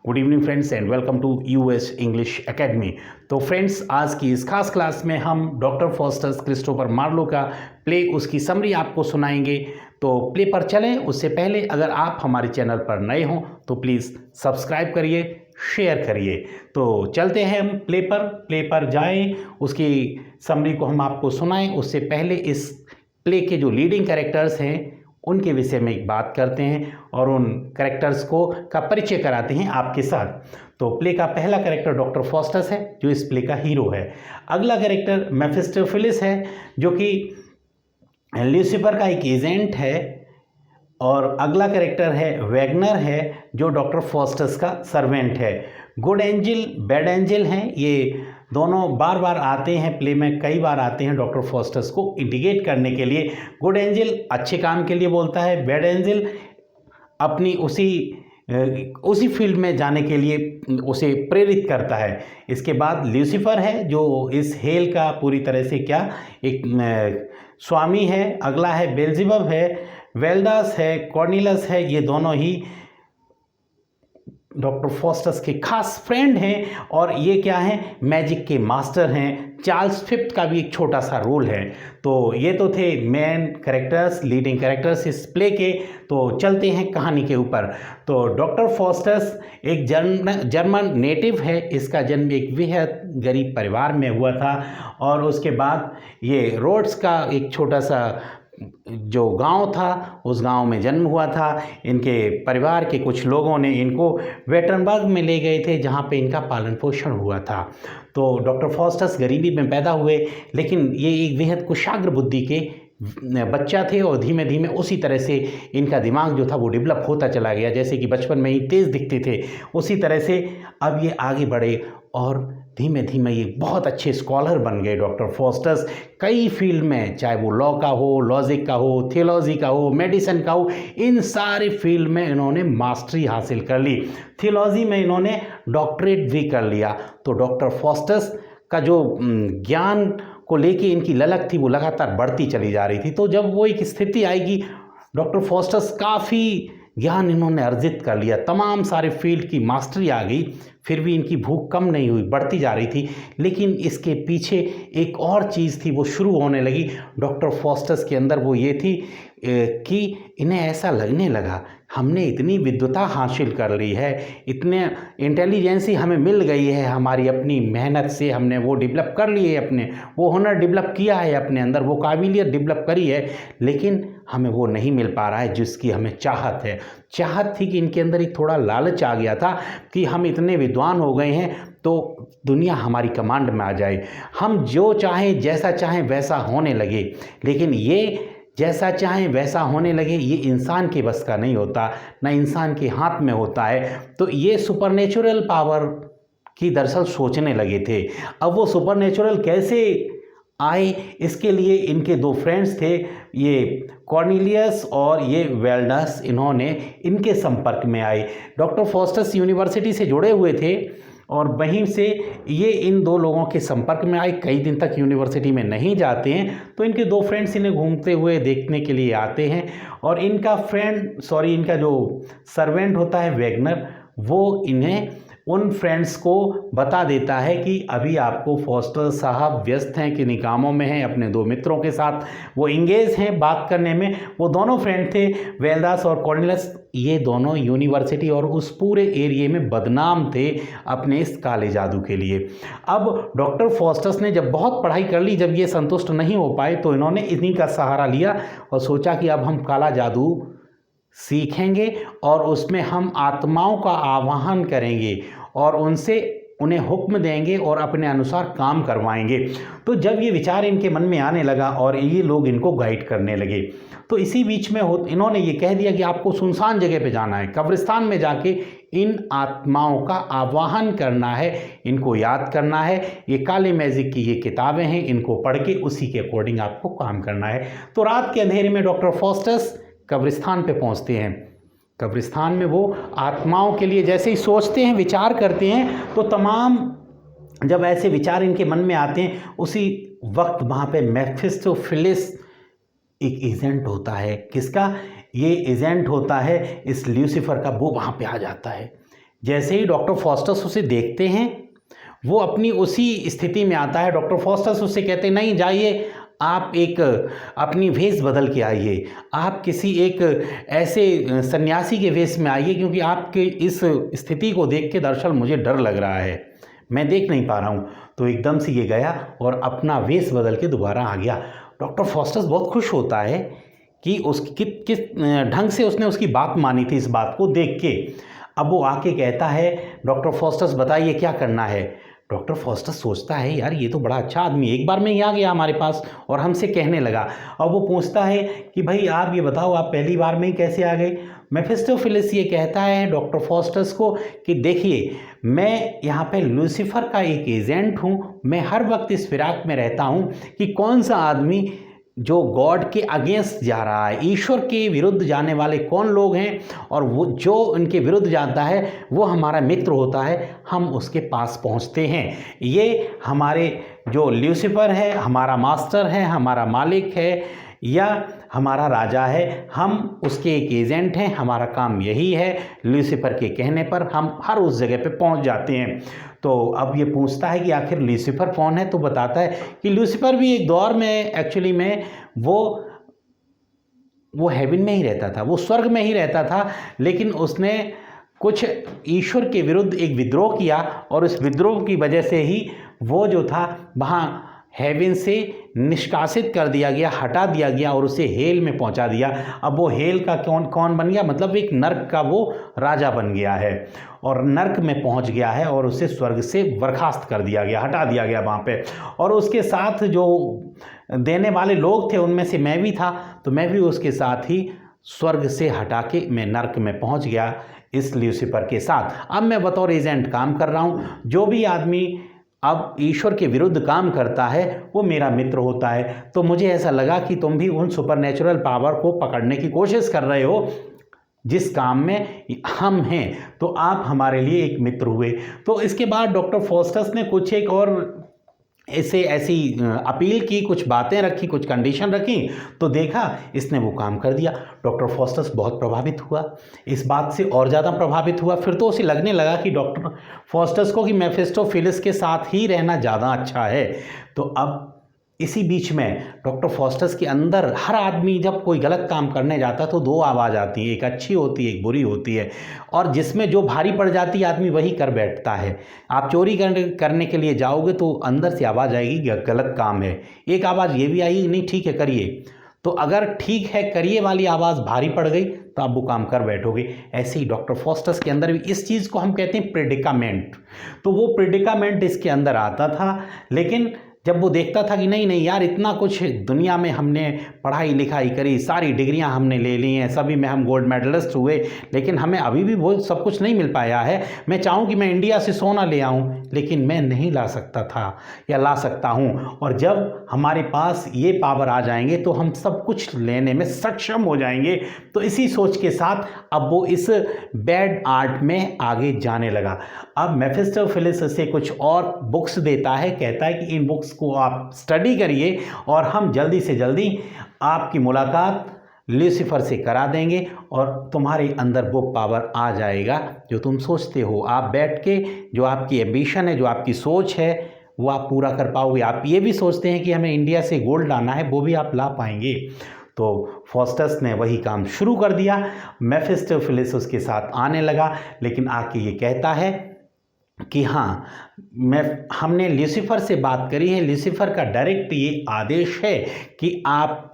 Good evening friends and welcome to US English academy. तो friends, आज की इस खास क्लास में हम डॉक्टर फॉस्टर्स क्रिस्टोफर मार्लो का प्ले, उसकी समरी आपको सुनाएंगे। तो प्ले पर चलें उससे पहले अगर आप हमारे चैनल पर नए हों तो प्लीज़ सब्सक्राइब करिए, शेयर करिए। तो चलते हैं हम प्ले पर जाएं, उसकी समरी को हम आपको सुनाएं। उससे पहले इस प्ले के जो लीडिंग कैरेक्टर्स हैं उनके विषय में एक बात करते हैं और उन कैरेक्टर्स को का परिचय कराते हैं आपके साथ। तो प्ले का पहला कैरेक्टर डॉक्टर फॉस्टस है जो इस प्ले का हीरो है। अगला कैरेक्टर मेफिस्टोफेलिस है जो कि ल्यूसीफर का एक एजेंट है। और अगला कैरेक्टर है वैगनर है जो डॉक्टर फॉस्टस का सर्वेंट है। गुड एंजल, बैड एंजल हैं, ये दोनों बार बार आते हैं प्ले में, कई बार आते हैं डॉक्टर फॉस्टस को इंडिकेट करने के लिए। गुड एंजल अच्छे काम के लिए बोलता है, बैड एंजल अपनी उसी फील्ड में जाने के लिए उसे प्रेरित करता है। इसके बाद ल्यूसीफर है जो इस हेल का पूरी तरह से एक स्वामी है। अगला है बेल्ज़ेबब है, वेल्डास है, कॉर्नेलियस है, ये दोनों ही डॉक्टर फॉस्टस के खास फ्रेंड हैं और ये क्या हैं, मैजिक के मास्टर हैं। चार्ल्स फिफ्थ का भी एक छोटा सा रोल है। तो ये तो थे मेन कैरेक्टर्स, लीडिंग कैरेक्टर्स इस प्ले के। तो चलते हैं कहानी के ऊपर। तो डॉक्टर फॉस्टस एक जर्मन नेटिव है। इसका जन्म एक बेहद गरीब परिवार में हुआ था और उसके बाद ये रोड्स का एक छोटा सा जो गांव था उस गांव में जन्म हुआ था। इनके परिवार के कुछ लोगों ने इनको वेटनबर्ग में ले गए थे जहां पे इनका पालन पोषण हुआ था। तो डॉक्टर फॉस्टस गरीबी में पैदा हुए, लेकिन ये एक बेहद कुशाग्र बुद्धि के बच्चा थे और धीमे धीमे उसी तरह से इनका दिमाग जो था वो डेवलप होता चला गया। जैसे कि बचपन में ही तेज़ दिखते थे उसी तरह से अब ये आगे बढ़े और धीमे धीमे ये बहुत अच्छे स्कॉलर बन गए। डॉक्टर फॉस्टस कई फील्ड में, चाहे वो लॉ का हो, लॉजिक का हो, थियोलॉजी का हो, मेडिसिन का हो, इन सारे फील्ड में इन्होंने मास्टरी हासिल कर ली। थियोलॉजी में इन्होंने डॉक्टरेट भी कर लिया। तो डॉक्टर फॉस्टस का जो ज्ञान को लेके इनकी ललक थी वो लगातार बढ़ती चली जा रही थी। तो जब वो एक स्थिति आएगी, डॉक्टर फॉस्टस काफ़ी ज्ञान इन्होंने अर्जित कर लिया, तमाम सारे फील्ड की मास्टरी आ गई, फिर भी इनकी भूख कम नहीं हुई, बढ़ती जा रही थी। लेकिन इसके पीछे एक और चीज़ थी, वो शुरू होने लगी डॉक्टर फॉस्टस के अंदर। वो ये थी कि इन्हें ऐसा लगने लगा हमने इतनी विद्वता हासिल कर ली है, इतने इंटेलिजेंसी हमें मिल गई है, हमारी अपनी मेहनत से हमने वो डेवलप कर लिए है, अपने वो हुनर डेवलप किया है अपने अंदर, वो काबिलियत डेवलप करी है, लेकिन हमें वो नहीं मिल पा रहा है जिसकी हमें चाहत है। चाहत थी कि इनके अंदर एक थोड़ा लालच आ गया था कि हम इतने विद्वान हो गए हैं तो दुनिया हमारी कमांड में आ जाए, हम जो चाहें जैसा चाहें वैसा होने लगे। लेकिन ये जैसा चाहें वैसा होने लगे ये इंसान के बस का नहीं होता, ना इंसान के हाथ में होता है। तो ये सुपरनेचुरल पावर की दरअसल सोचने लगे थे। अब वो सुपरनेचुरल कैसे आए, इसके लिए इनके दो फ्रेंड्स थे, ये कॉर्नेलियस और ये वेल्डास, इन्होंने इनके संपर्क में आए। डॉक्टर फॉस्टस यूनिवर्सिटी से जुड़े हुए थे और वहीं से ये इन दो लोगों के संपर्क में आए। कई दिन तक यूनिवर्सिटी में नहीं जाते हैं तो इनके दो फ्रेंड्स इन्हें घूमते हुए देखने के लिए आते हैं और इनका जो सर्वेंट होता है वैगनर, वो इन्हें उन फ्रेंड्स को बता देता है कि अभी आपको फॉस्टर साहब व्यस्त हैं, किन्हीं कामों में हैं, अपने दो मित्रों के साथ वो इंगेज हैं बात करने में। वो दोनों फ्रेंड थे, वेल्डास और कॉर्नेलियस, ये दोनों यूनिवर्सिटी और उस पूरे एरिया में बदनाम थे अपने इस काले जादू के लिए। अब डॉक्टर फॉस्टस ने जब बहुत पढ़ाई कर ली, जब ये संतुष्ट नहीं हो पाए तो इन्होंने इन्हीं का सहारा लिया और सोचा कि अब हम काला जादू सीखेंगे और उसमें हम आत्माओं का आवाहन करेंगे और उन्हें हुक्म देंगे और अपने अनुसार काम करवाएंगे। तो जब ये विचार इनके मन में आने लगा और ये लोग इनको गाइड करने लगे, तो इसी बीच में इन्होंने ये कह दिया कि आपको सुनसान जगह पे जाना है, कब्रिस्तान में जाके इन आत्माओं का आवाहन करना है, इनको याद करना है। ये काले मैजिक की ये किताबें हैं, इनको पढ़ के उसी के अकॉर्डिंग आपको काम करना है। तो रात के अंधेरे में डॉक्टर फॉस्टस कब्रिस्तान पे पहुंचते हैं। कब्रिस्तान में वो आत्माओं के लिए जैसे ही सोचते हैं, विचार करते हैं, तो तमाम जब ऐसे विचार इनके मन में आते हैं उसी वक्त वहाँ पे मेफिस्टोफेलिस एक एजेंट होता है। किसका? ये एजेंट होता है इस ल्यूसीफर का, वो वहाँ पे आ जाता है। जैसे ही डॉक्टर फॉस्टस उसे देखते हैं वो अपनी उसी स्थिति में आता है। डॉक्टर फॉस्टस उससे कहते हैं नहीं जाइए, आप एक अपनी वेश बदल के आइए, आप किसी एक ऐसे सन्यासी के वेश में आइए, क्योंकि आपके इस स्थिति को देख के दरअसल मुझे डर लग रहा है, मैं देख नहीं पा रहा हूँ। तो एकदम से ये गया और अपना वेश बदल के दोबारा आ गया। डॉक्टर फॉस्टस बहुत खुश होता है कि उसकी किस ढंग से उसने उसकी बात मानी थी इस बात को देख के। अब वो आके कहता है डॉक्टर फॉस्टस बताइए क्या करना है। डॉक्टर फॉस्टस सोचता है यार ये तो बड़ा अच्छा आदमी, एक बार में ही आ गया हमारे पास और हमसे कहने लगा। अब वो पूछता है कि भाई आप ये बताओ आप पहली बार में ही कैसे आ गए। मेफिस्टोफेलिस ये कहता है डॉक्टर फॉस्टस को कि देखिए मैं यहाँ पे लूसीफर का एक एजेंट हूँ, मैं हर वक्त इस फिराक में रहता हूँ कि कौन सा आदमी जो गॉड के अगेंस्ट जा रहा है, ईश्वर के विरुद्ध जाने वाले कौन लोग हैं, और वो जो उनके विरुद्ध जाता है वो हमारा मित्र होता है, हम उसके पास पहुंचते हैं। ये हमारे जो लूसीफर है हमारा मास्टर है, हमारा मालिक है या हमारा राजा है, हम उसके एक एजेंट हैं, हमारा काम यही है। लूसीफर के कहने पर हम हर उस जगह पे पहुंच जाते हैं। तो अब ये पूछता है कि आखिर लूसीफर कौन है, तो बताता है कि लूसीफर भी एक दौर में एक्चुअली में वो हेवन में ही रहता था, वो स्वर्ग में ही रहता था, लेकिन उसने कुछ ईश्वर के विरुद्ध एक विद्रोह किया और उस विद्रोह की वजह से ही वो जो था वहाँ हेवन से निष्कासित कर दिया गया, हटा दिया गया और उसे हेल में पहुंचा दिया। अब वो हेल का कौन बन गया, मतलब एक नर्क का वो राजा बन गया है और नर्क में पहुंच गया है और उसे स्वर्ग से बर्खास्त कर दिया गया, हटा दिया गया वहाँ पे। और उसके साथ जो देने वाले लोग थे उनमें से मैं भी था, तो मैं भी उसके साथ ही स्वर्ग से हटा के मैं नर्क में पहुँच गया इस लूसीफर के साथ। अब मैं बतौर एजेंट काम कर रहा हूँ। जो भी आदमी अब ईश्वर के विरुद्ध काम करता है वो मेरा मित्र होता है। तो मुझे ऐसा लगा कि तुम भी उन सुपरनेचुरल पावर को पकड़ने की कोशिश कर रहे हो जिस काम में हम हैं, तो आप हमारे लिए एक मित्र हुए। तो इसके बाद डॉक्टर फॉस्टस ने कुछ एक और ऐसी अपील की, कुछ बातें रखी, कुछ कंडीशन रखी, तो देखा इसने वो काम कर दिया। डॉक्टर फॉस्टस बहुत प्रभावित हुआ, इस बात से और ज़्यादा प्रभावित हुआ। फिर तो उसे लगने लगा कि डॉक्टर फॉस्टस को कि मेफिस्टोफेलिस के साथ ही रहना ज़्यादा अच्छा है। तो अब इसी बीच में डॉक्टर फॉस्टस के अंदर हर आदमी जब कोई गलत काम करने जाता तो दो आवाज़ आती है, एक अच्छी होती है, एक बुरी होती है, और जिसमें जो भारी पड़ जाती है आदमी वही कर बैठता है। आप चोरी करने के लिए जाओगे तो अंदर से आवाज़ आएगी गलत काम है, एक आवाज़ ये भी आएगी नहीं ठीक है करिए। तो अगर ठीक है करिए वाली आवाज़ भारी पड़ गई तो आप वो काम कर बैठोगे। ऐसे ही डॉक्टर फॉस्टस के अंदर भी इस चीज़ को हम कहते हैं प्रेडिकामेंट। तो वो प्रेडिकामेंट इसके अंदर आता था, लेकिन जब वो देखता था कि नहीं नहीं यार इतना कुछ दुनिया में हमने पढ़ाई लिखाई करी, सारी डिग्रियां हमने ले ली हैं, सभी में हम गोल्ड मेडलिस्ट हुए, लेकिन हमें अभी भी वो सब कुछ नहीं मिल पाया है। मैं चाहूँ कि मैं इंडिया से सोना ले आऊँ, लेकिन मैं नहीं ला सकता था या ला सकता हूँ। और जब हमारे पास ये पावर आ जाएंगे तो हम सब कुछ लेने में सक्षम हो जाएंगे। तो इसी सोच के साथ अब वो इस बैड आर्ट में आगे जाने लगा। अब मेफिस्टोफेलिस से कुछ और बुक्स देता है, कहता है कि इन बुक्स को आप स्टडी करिए और हम जल्दी से जल्दी आपकी मुलाकात लूसीफर से करा देंगे और तुम्हारे अंदर वो पावर आ जाएगा जो तुम सोचते हो। आप बैठ के जो आपकी एम्बिशन है, जो आपकी सोच है, वो आप पूरा कर पाओगे। आप ये भी सोचते हैं कि हमें इंडिया से गोल्ड लाना है, वो भी आप ला पाएंगे। तो फॉस्टस ने वही काम शुरू कर दिया। मेफिस्टोफेलिस उसके साथ आने लगा, लेकिन आके ये कहता है कि हाँ हमने लूसीफर से बात करी है, लूसीफर का डायरेक्ट ये आदेश है कि आप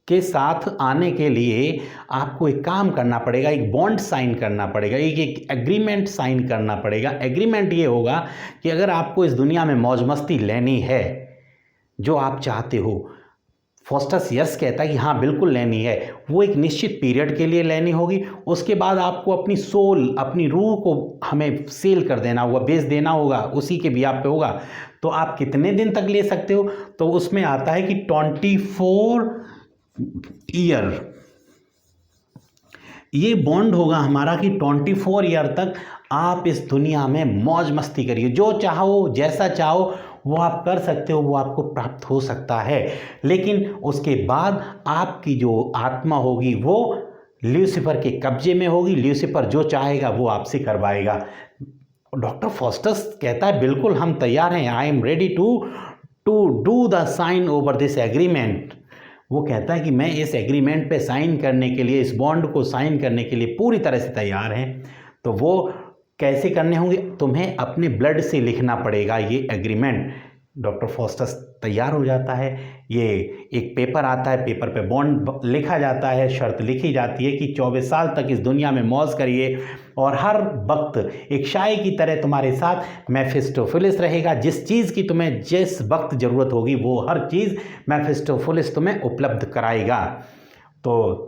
के साथ आने के लिए आपको एक काम करना पड़ेगा, एक बॉन्ड साइन करना पड़ेगा, एक एग्रीमेंट साइन करना पड़ेगा। एग्रीमेंट ये होगा कि अगर आपको इस दुनिया में मौज मस्ती लेनी है जो आप चाहते हो, फॉस्टस यस कहता है कि हाँ बिल्कुल लेनी है, वो एक निश्चित पीरियड के लिए लेनी होगी। उसके बाद आपको अपनी सोल, अपनी रूह को हमें सेल कर देना होगा, बेच देना होगा, उसी के बियाह पे होगा। तो आप कितने दिन तक ले सकते हो, तो उसमें आता है कि 24 ईयर ये बॉन्ड होगा हमारा कि 24 ईयर तक आप इस दुनिया में मौज मस्ती करिए, जो चाहो जैसा चाहो वो आप कर सकते हो, वो आपको प्राप्त हो सकता है। लेकिन उसके बाद आपकी जो आत्मा होगी वो ल्यूसीफर के कब्जे में होगी, ल्यूसीफर जो चाहेगा वो आपसे करवाएगा। डॉक्टर फॉस्टस कहता है बिल्कुल हम तैयार हैं, I am ready to do the sign over this agreement. वो कहता है कि मैं इस एग्रीमेंट पे साइन करने के लिए, इस बॉन्ड को साइन करने के लिए पूरी तरह से तैयार हैं। तो वो कैसे करने होंगे, तुम्हें अपने ब्लड से लिखना पड़ेगा ये एग्रीमेंट। डॉक्टर फॉस्टस तैयार हो जाता है, ये एक पेपर आता है, पेपर पे बॉन्ड लिखा जाता है, शर्त लिखी जाती है कि 24 साल तक इस दुनिया में मौज करिए और हर वक्त एक शाये की तरह तुम्हारे साथ मेफिस्टोफेलिस रहेगा। जिस चीज़ की तुम्हें जिस वक्त ज़रूरत होगी वो हर चीज़ मेफिस्टोफेलिस तुम्हें उपलब्ध कराएगा। तो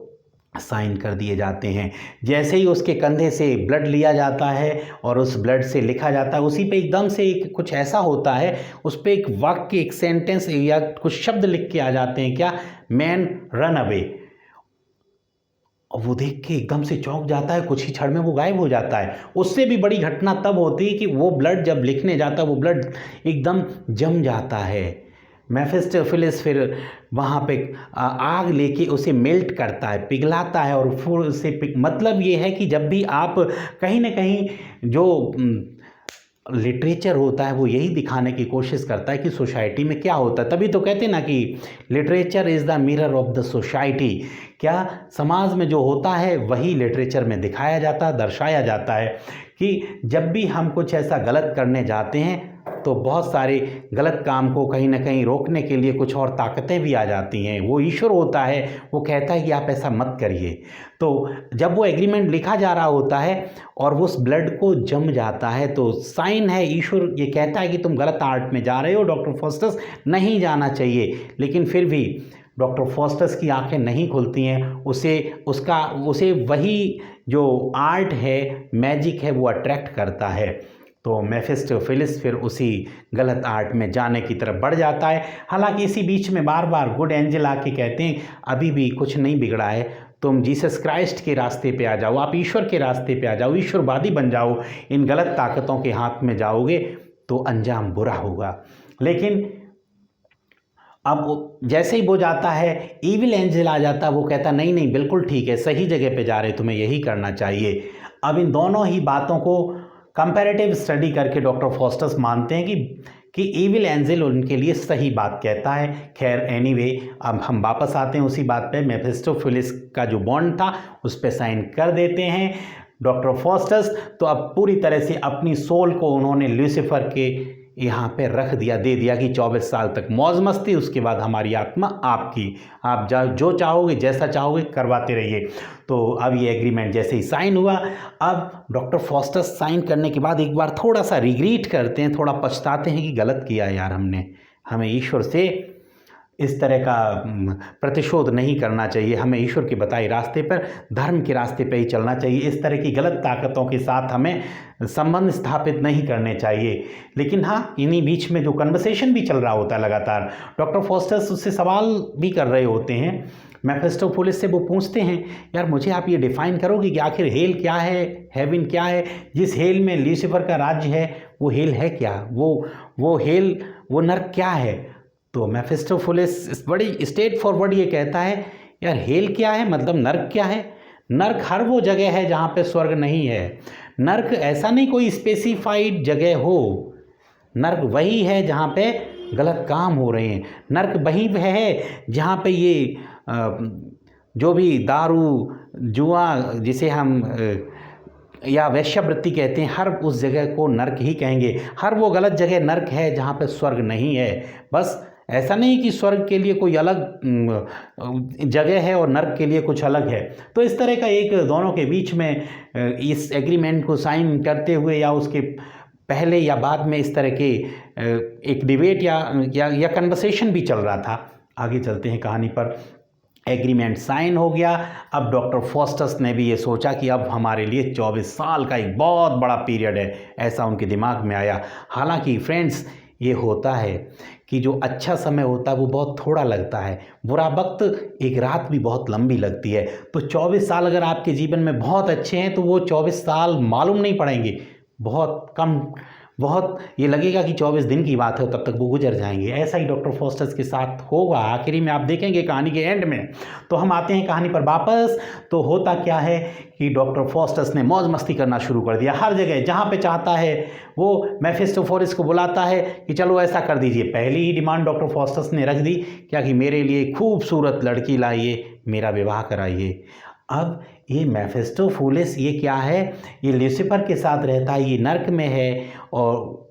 साइन कर दिए जाते हैं। जैसे ही उसके कंधे से ब्लड लिया जाता है और उस ब्लड से लिखा जाता है, उसी पे एकदम से एक कुछ ऐसा होता है, उस पर एक वाक्य, एक सेंटेंस या कुछ शब्द लिख के आ जाते हैं, क्या, मैन रन अवे। और वो देख के एकदम से चौंक जाता है, कुछ ही क्षण में वो गायब हो जाता है। उससे भी बड़ी घटना तब होती है कि वो ब्लड जब लिखने जाता है, वो ब्लड एकदम जम जाता है। मेफिस्टोफेलिस फिर वहाँ पे आग लेके उसे मेल्ट करता है, पिघलाता है और फिर उसे मतलब ये है कि जब भी आप कहीं ना कहीं जो लिटरेचर होता है वो यही दिखाने की कोशिश करता है कि सोसाइटी में क्या होता है। तभी तो कहते हैं ना कि literature is the mirror of the society. क्या समाज में जो होता है वही लिटरेचर में दिखाया जाता है, दर्शाया जाता है कि जब भी हम कुछ ऐसा गलत करने जाते हैं तो बहुत सारे गलत काम को कहीं ना कहीं रोकने के लिए कुछ और ताकतें भी आ जाती हैं। वो ईश्वर होता है, वो कहता है कि आप ऐसा मत करिए। तो जब वो एग्रीमेंट लिखा जा रहा होता है और वो उस ब्लड को जम जाता है तो साइन है, ईश्वर ये कहता है कि तुम गलत आर्ट में जा रहे हो, डॉक्टर फॉस्टस नहीं जाना चाहिए। लेकिन फिर भी डॉक्टर फॉस्टस की आंखें नहीं खुलती हैं, उसे वही जो आर्ट है, मैजिक है, वो अट्रैक्ट करता है। तो मेफिस्टोफेलिस फिर उसी गलत आर्ट में जाने की तरफ बढ़ जाता है। हालांकि इसी बीच में बार बार गुड एंजल आके कहते हैं अभी भी कुछ नहीं बिगड़ा है, तुम जीसस क्राइस्ट के रास्ते पे आ जाओ, आप ईश्वर के रास्ते पे आ जाओ, ईश्वरवादी बन जाओ। इन गलत ताकतों के हाथ में जाओगे तो अंजाम बुरा होगा। लेकिन अब जैसे ही वो जाता है, इविल एंजल आ जाता है, वो कहता नहीं नहीं बिल्कुल ठीक है, सही जगह पे जा रहे, तुम्हें यही करना चाहिए। अब इन दोनों ही बातों को कंपैरेटिव स्टडी करके डॉक्टर फॉस्टस मानते हैं कि इविल एंजल उनके लिए सही बात कहता है। खैर एनीवे, अब हम वापस आते हैं उसी बात पे। मेफिस्टोफेलिस का जो बॉन्ड था उस पर साइन कर देते हैं डॉक्टर फॉस्टस। तो अब पूरी तरह से अपनी सोल को उन्होंने ल्यूसीफर के यहाँ पे रख दिया, दे दिया कि 24 साल तक मौज मस्ती, उसके बाद हमारी आत्मा आपकी, आप जो चाहोगे, जैसा चाहोगे करवाते रहिए। तो अब ये एग्रीमेंट जैसे ही साइन हुआ, अब डॉक्टर फॉस्टस साइन करने के बाद एक बार थोड़ा सा रिग्रेट करते हैं, थोड़ा पछताते हैं कि गलत किया यार हमने, हमें ईश्वर से इस तरह का प्रतिशोध नहीं करना चाहिए, हमें ईश्वर के बताए रास्ते पर, धर्म के रास्ते पर ही चलना चाहिए, इस तरह की गलत ताकतों के साथ हमें संबंध स्थापित नहीं करने चाहिए। लेकिन हाँ, इन्हीं बीच में जो कन्वर्सेशन भी चल रहा होता है लगातार, डॉक्टर फॉस्टस उससे सवाल भी कर रहे होते हैं। मेफिस्टोफेलिस से वो पूछते हैं, यार मुझे आप ये डिफ़ाइन करोगे कि आखिर हेल क्या है, हेवन क्या है? जिस हेल में ल्यूसीफर का राज्य है वो हेल है क्या? वो हेल, वो नर्क क्या है? तो मेफिस्टोफेलिस बड़ी स्ट्रेट फॉरवर्ड ये कहता है, यार हेल क्या है, मतलब नर्क क्या है? नर्क हर वो जगह है जहाँ पे स्वर्ग नहीं है। नर्क ऐसा नहीं कोई स्पेसिफाइड जगह हो, नर्क वही है जहाँ पे गलत काम हो रहे हैं। नर्क वही है जहाँ पे ये जो भी दारू, जुआ जिसे हम या वेश्यावृत्ति कहते हैं, हर उस जगह को नर्क ही कहेंगे। हर वो गलत जगह नर्क है जहाँ पे स्वर्ग नहीं है। बस ऐसा नहीं कि स्वर्ग के लिए कोई अलग जगह है और नर्क के लिए कुछ अलग है। तो इस तरह का एक दोनों के बीच में इस एग्रीमेंट को साइन करते हुए या उसके पहले या बाद में इस तरह के एक डिबेट या कन्वर्सेशन भी चल रहा था। आगे चलते हैं कहानी पर। एग्रीमेंट साइन हो गया। अब डॉक्टर फॉस्टस ने भी ये सोचा कि अब हमारे लिए 24 साल का एक बहुत बड़ा पीरियड है, ऐसा उनके दिमाग में आया। हालांकि फ्रेंड्स, ये होता है कि जो अच्छा समय होता है वो बहुत थोड़ा लगता है, बुरा वक्त एक रात भी बहुत लंबी लगती है। तो 24 साल अगर आपके जीवन में बहुत अच्छे हैं तो वो 24 साल मालूम नहीं पड़ेंगे, बहुत कम बहुत ये लगेगा कि 24 दिन की बात है, तब तक वो गुजर जाएंगे। ऐसा ही डॉक्टर फॉस्टस के साथ होगा। आखिरी में आप देखेंगे कहानी के एंड में। तो हम आते हैं कहानी पर वापस। तो होता क्या है कि डॉक्टर फॉस्टस ने मौज मस्ती करना शुरू कर दिया। हर जगह जहाँ पे चाहता है वो मेफिस्टोफेलिस को बुलाता है कि चलो ऐसा कर दीजिए। पहली ही डिमांड डॉक्टर फॉस्टस ने रख दी, क्या कि मेरे लिए खूबसूरत लड़की लाइए, मेरा विवाह कराइए। अब ये मेफिस्टोफेलिस ये क्या है, ये लूसीफर के साथ रहता है, ये नर्क में है और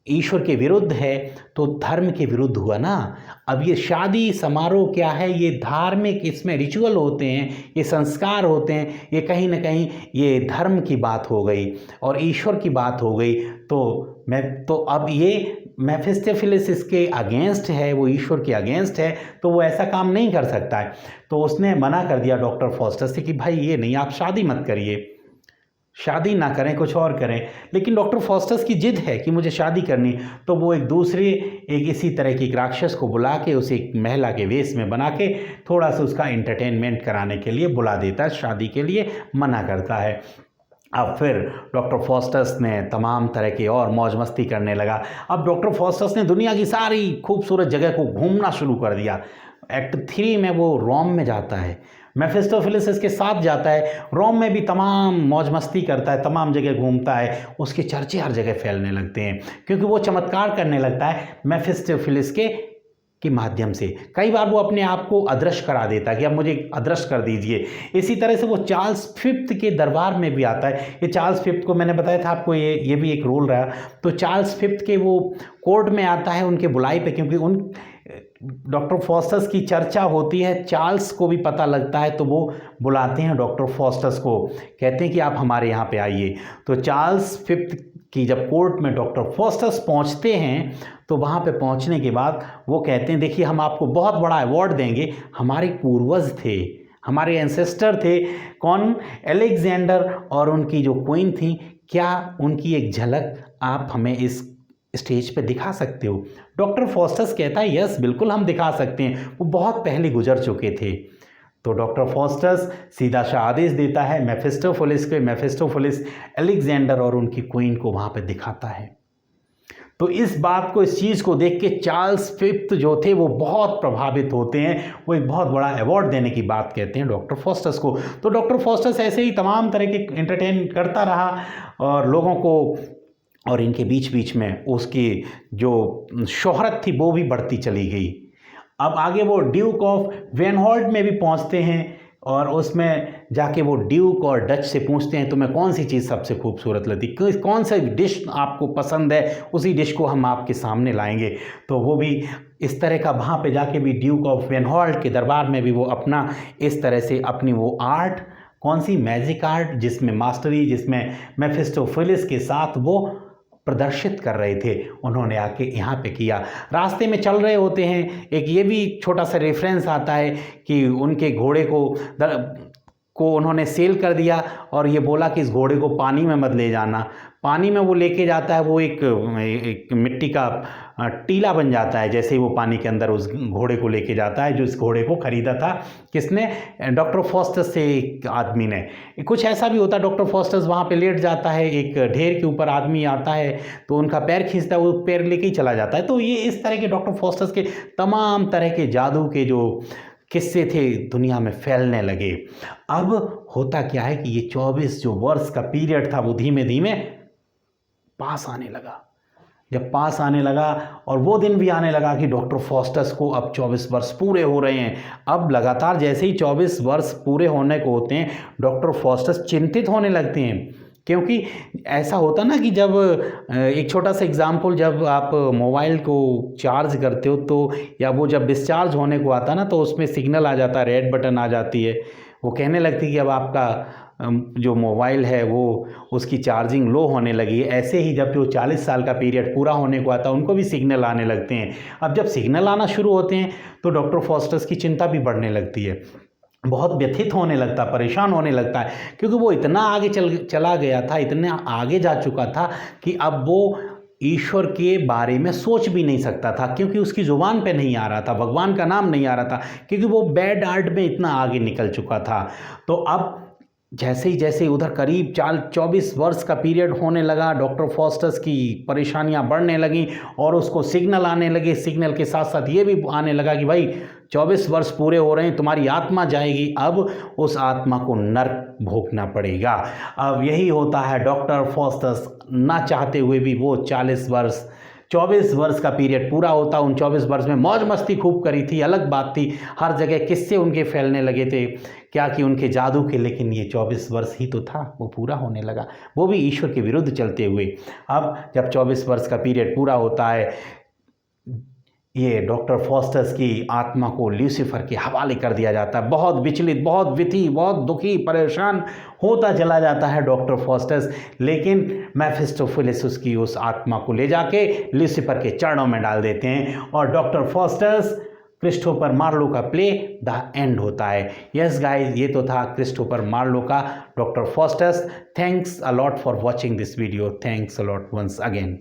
ईश्वर के विरुद्ध है, तो धर्म के विरुद्ध हुआ ना। अब ये शादी समारोह क्या है, ये धार्मिक, इसमें रिचुअल होते हैं, ये संस्कार होते हैं, ये कहीं ना कहीं ये धर्म की बात हो गई और ईश्वर की बात हो गई। तो अब ये मेफिस्टोफेलिस इसके अगेंस्ट है, वो ईश्वर के अगेंस्ट है, तो वो ऐसा काम नहीं कर सकता है। तो उसने मना कर दिया डॉक्टर फॉस्टस से कि भाई ये नहीं, आप शादी मत करिए, शादी ना करें, कुछ और करें। लेकिन डॉक्टर फॉस्टस की जिद है कि मुझे शादी करनी, तो वो एक इसी तरह की राक्षस को बुला के उसे एक महिला के वेश में बना के थोड़ा सा उसका एंटरटेनमेंट कराने के लिए बुला देता है, शादी के लिए मना करता है। अब फिर डॉक्टर फॉस्टस ने तमाम तरह के और मौज मस्ती करने लगा। अब डॉक्टर फॉस्टस ने दुनिया की सारी खूबसूरत जगह को घूमना शुरू कर दिया। एक्ट 3 में वो रोम में जाता है, मेफिस्टोफेलिस इसके साथ जाता है, रोम में भी तमाम मौज मस्ती करता है, तमाम जगह घूमता है। उसके चर्चे हर जगह फैलने लगते हैं क्योंकि वो चमत्कार करने लगता है मेफिस्टोफेलिस के माध्यम से। कई बार वो अपने आप को अदृश्य करा देता है कि अब मुझे अदृश्य कर दीजिए। इसी तरह से वो चार्ल्स फिफ्थ के दरबार में भी आता है। ये चार्ल्स फिफ्थ को मैंने बताया था आपको, ये भी एक रोल रहा। तो चार्ल्स फिफ्थ के वो कोर्ट में आता है उनके बुलाई पे, क्योंकि डॉक्टर फॉस्टस की चर्चा होती है, चार्ल्स को भी पता लगता है, तो वो बुलाते हैं डॉक्टर फॉस्टस को, कहते हैं कि आप हमारे यहाँ पे आइए। तो चार्ल्स फिफ्थ की जब कोर्ट में डॉक्टर फॉस्टस पहुँचते हैं, तो वहाँ पे पहुँचने के बाद वो कहते हैं देखिए हम आपको बहुत बड़ा अवार्ड देंगे, हमारे पूर्वज थे, हमारे एंसेस्टर थे, कौन, अलेक्जेंडर और उनकी जो क्वीन थी, क्या उनकी एक झलक आप हमें इस स्टेज पे दिखा सकते हो। डॉक्टर फॉस्टस कहता है यस बिल्कुल हम दिखा सकते हैं, वो बहुत पहले गुजर चुके थे। तो डॉक्टर फॉस्टस सीधा सा आदेश देता है मेफिस्टोफेलिस अलेक्जेंडर और उनकी क्वीन को वहाँ पे दिखाता है। तो इस बात को, इस चीज़ को देख के चार्ल्स फिफ्थ जो थे वो बहुत प्रभावित होते हैं, वो एक बहुत बड़ा अवार्ड देने की बात कहते हैं डॉक्टर फॉस्टस को। तो डॉक्टर फॉस्टस ऐसे ही तमाम तरह के एंटरटेन करता रहा और लोगों को, और इनके बीच बीच में उसकी जो शोहरत थी वो भी बढ़ती चली गई। अब आगे वो ड्यूक ऑफ वेनहॉल्ट में भी पहुंचते हैं और उसमें जाके वो ड्यूक और डच से पूछते हैं तुम्हें कौन सी चीज़ सबसे खूबसूरत लगती, कौन सा डिश आपको पसंद है, उसी डिश को हम आपके सामने लाएंगे। तो वो भी इस तरह का वहाँ पे जाके भी ड्यूक ऑफ वेनहॉल्ट के दरबार में भी वो अपना इस तरह से अपनी वो आर्ट, कौन सी, मैजिक आर्ट, जिसमें मास्टरी, जिसमें मेफिस्टोफेलिस के साथ वो प्रदर्शित कर रहे थे, उन्होंने आके यहाँ पे किया। रास्ते में चल रहे होते हैं, एक ये भी छोटा सा रेफरेंस आता है कि उनके घोड़े को उन्होंने सेल कर दिया और ये बोला कि इस घोड़े को पानी में मत ले जाना। पानी में वो लेके जाता है, वो एक मिट्टी का टीला बन जाता है जैसे ही वो पानी के अंदर उस घोड़े को लेके जाता है, जो इस घोड़े को खरीदा था किसने, डॉक्टर फॉस्टस से एक आदमी ने। कुछ ऐसा भी होता है, डॉक्टर फॉस्टस वहाँ पे लेट जाता है, एक ढेर के ऊपर आदमी आता है तो उनका पैर खींचता है, वो पैर लेके ही चला जाता है। तो ये इस तरह के डॉक्टर फॉस्टस के तमाम तरह के जादू के जो किस्से थे दुनिया में फैलने लगे। अब होता क्या है कि ये 24 जो वर्ष का पीरियड था वो धीमे धीमे पास आने लगा। जब पास आने लगा और वो दिन भी आने लगा कि डॉक्टर फॉस्टस को अब 24 वर्ष पूरे हो रहे हैं। अब लगातार जैसे ही 24 वर्ष पूरे होने को होते हैं, डॉक्टर फॉस्टस चिंतित होने लगते हैं, क्योंकि ऐसा होता ना कि जब एक छोटा सा एग्जाम्पल, जब आप मोबाइल को चार्ज करते हो तो, या वो जब डिस्चार्ज होने को आता ना, तो उसमें सिग्नल आ जाता है, रेड बटन आ जाती है, वो कहने लगती है कि अब आपका जो मोबाइल है वो उसकी चार्जिंग लो होने लगी है। ऐसे ही जब वो 40 साल का पीरियड पूरा होने को आता है, उनको भी सिग्नल आने लगते हैं। अब जब सिग्नल आना शुरू होते हैं तो डॉक्टर फॉस्टस की चिंता भी बढ़ने लगती है, बहुत व्यथित होने लगता, परेशान होने लगता है, क्योंकि वो इतना आगे चला गया था, इतना आगे जा चुका था कि अब वो ईश्वर के बारे में सोच भी नहीं सकता था, क्योंकि उसकी ज़ुबान पे नहीं आ रहा था, भगवान का नाम नहीं आ रहा था, क्योंकि वो बैड आर्ट में इतना आगे निकल चुका था। तो अब जैसे ही उधर करीब 24 वर्ष का पीरियड होने लगा, डॉक्टर फॉस्टर्स की परेशानियां बढ़ने लगी और उसको सिग्नल आने लगे। सिग्नल के साथ साथ ये भी आने लगा कि भाई 24 वर्ष पूरे हो रहे हैं, तुम्हारी आत्मा जाएगी, अब उस आत्मा को नर्क भोगना पड़ेगा। अब यही होता है, डॉक्टर फॉस्टर्स ना चाहते हुए भी वो 24 वर्ष का पीरियड पूरा होता। उन 24 वर्ष में मौज मस्ती खूब करी थी, अलग बात थी, हर जगह किस्से उनके फैलने लगे थे क्या कि उनके जादू के, लेकिन ये 24 वर्ष ही तो था, वो पूरा होने लगा, वो भी ईश्वर के विरुद्ध चलते हुए। अब जब 24 वर्ष का पीरियड पूरा होता है, ये डॉक्टर फॉस्टर्स की आत्मा को ल्यूसीफर के हवाले कर दिया जाता है। बहुत विचलित, बहुत विथी, बहुत दुखी, परेशान होता चला जाता है डॉक्टर फॉस्टर्स, लेकिन मेफिस्टोफेलिस उसकी उस आत्मा को ले जाके ल्यूसीफर के चरणों में डाल देते हैं और डॉक्टर फॉस्टर्स क्रिस्टोफर मार्लो का प्ले द एंड होता है। यस गाइस, ये तो था क्रिस्टोफर मार्लो का doctor Faustus. Thanks a lot for watching this video. Thanks a lot once again.